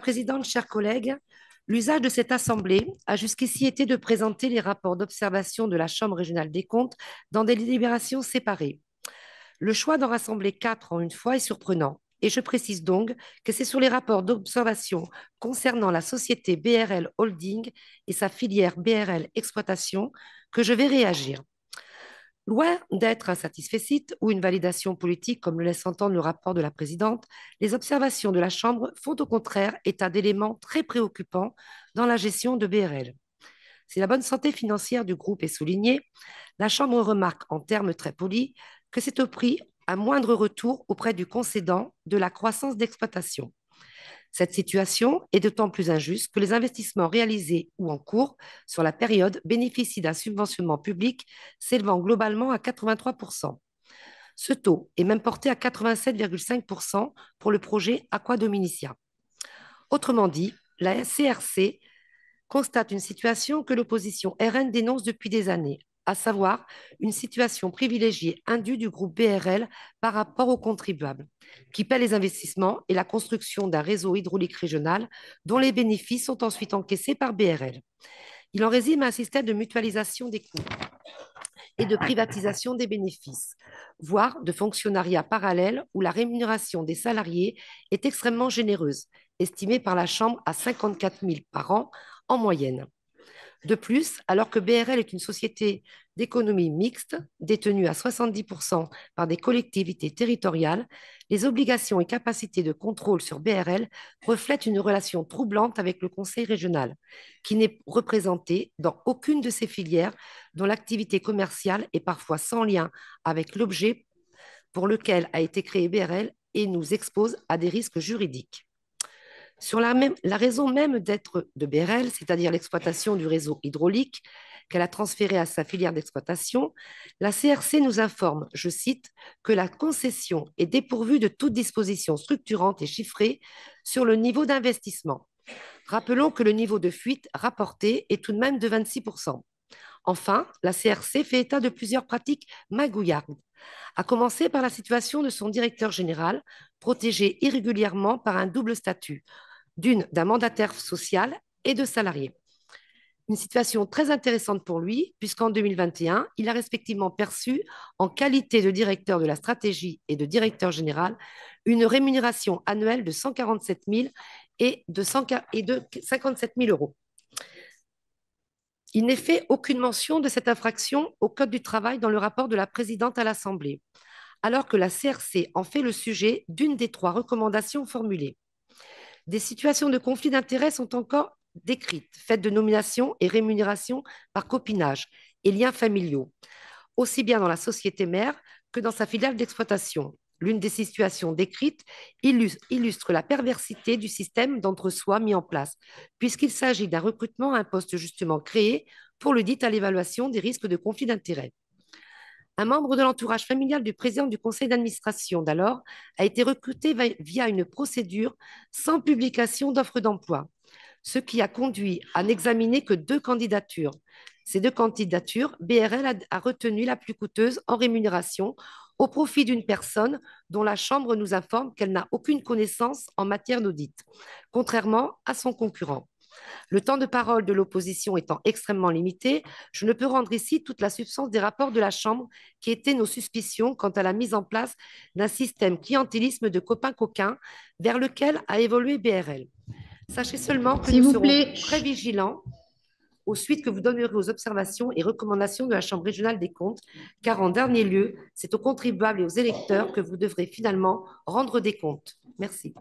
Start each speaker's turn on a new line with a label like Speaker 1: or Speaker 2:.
Speaker 1: Présidente, chers collègues, l'usage de cette Assemblée a jusqu'ici été de présenter les rapports d'observation de la Chambre régionale des comptes dans des délibérations séparées. Le choix d'en rassembler quatre en une fois est surprenant. Et je précise donc que c'est sur les rapports d'observation concernant la société BRL Holding et sa filière BRL Exploitation que je vais réagir. Loin d'être un satisfecit ou une validation politique, comme le laisse entendre le rapport de la présidente, les observations de la Chambre font au contraire état d'éléments très préoccupants dans la gestion de BRL. Si la bonne santé financière du groupe est soulignée, la Chambre remarque en termes très polis que c'est au prix à moindre retour auprès du concédant de la croissance d'exploitation. Cette situation est d'autant plus injuste que les investissements réalisés ou en cours sur la période bénéficient d'un subventionnement public s'élevant globalement à 83%. Ce taux est même porté à 87,5% pour le projet Aqua Dominicia. Autrement dit, la CRC constate une situation que l'opposition RN dénonce depuis des années, à savoir une situation privilégiée indue du groupe BRL par rapport aux contribuables, qui paient les investissements et la construction d'un réseau hydraulique régional dont les bénéfices sont ensuite encaissés par BRL. Il en résume un système de mutualisation des coûts et de privatisation des bénéfices, voire de fonctionnariat parallèle où la rémunération des salariés est extrêmement généreuse, estimée par la Chambre à 54 000 par an en moyenne. De plus, alors que BRL est une société d'économie mixte, détenue à 70% par des collectivités territoriales, les obligations et capacités de contrôle sur BRL reflètent une relation troublante avec le conseil régional, qui n'est représenté dans aucune de ces filières dont l'activité commerciale est parfois sans lien avec l'objet pour lequel a été créé BRL et nous expose à des risques juridiques. Sur la raison même d'être de BRL, c'est-à-dire l'exploitation du réseau hydraulique qu'elle a transféré à sa filière d'exploitation, la CRC nous informe, je cite, que la concession est dépourvue de toute disposition structurante et chiffrée sur le niveau d'investissement. Rappelons que le niveau de fuite rapporté est tout de même de 26%. Enfin, la CRC fait état de plusieurs pratiques magouillardes, à commencer par la situation de son directeur général, protégé irrégulièrement par un double statut, d'un mandataire social et de salarié. Une situation très intéressante pour lui, puisqu'en 2021, il a respectivement perçu, en qualité de directeur de la stratégie et de directeur général, une rémunération annuelle de 147 000 et de 57 000 euros. Il n'est fait aucune mention de cette infraction au Code du travail dans le rapport de la présidente à l'Assemblée, alors que la CRC en fait le sujet d'une des trois recommandations formulées. Des situations de conflit d'intérêts sont encore décrites, faites de nomination et rémunération par copinage et liens familiaux, aussi bien dans la société mère que dans sa filiale d'exploitation. L'une des situations décrites illustre la perversité du système d'entre-soi mis en place, puisqu'il s'agit d'un recrutement à un poste justement créé pour le dit à l'évaluation des risques de conflit d'intérêts. Un membre de l'entourage familial du président du conseil d'administration d'alors a été recruté via une procédure sans publication d'offre d'emploi, ce qui a conduit à n'examiner que deux candidatures. Ces deux candidatures, BRL a retenu la plus coûteuse en rémunération au profit d'une personne dont la Chambre nous informe qu'elle n'a aucune connaissance en matière d'audit, contrairement à son concurrent. Le temps de parole de l'opposition étant extrêmement limité, je ne peux rendre ici toute la substance des rapports de la Chambre qui étaient nos suspicions quant à la mise en place d'un système clientélisme de copains-coquins vers lequel a évolué BRL. Sachez seulement que
Speaker 2: S'il
Speaker 1: nous
Speaker 2: vous
Speaker 1: serons
Speaker 2: plaît.
Speaker 1: très vigilants aux suites que vous donnerez aux observations et recommandations de la Chambre régionale des comptes, car en dernier lieu, c'est aux contribuables et aux électeurs que vous devrez finalement rendre des comptes. Merci.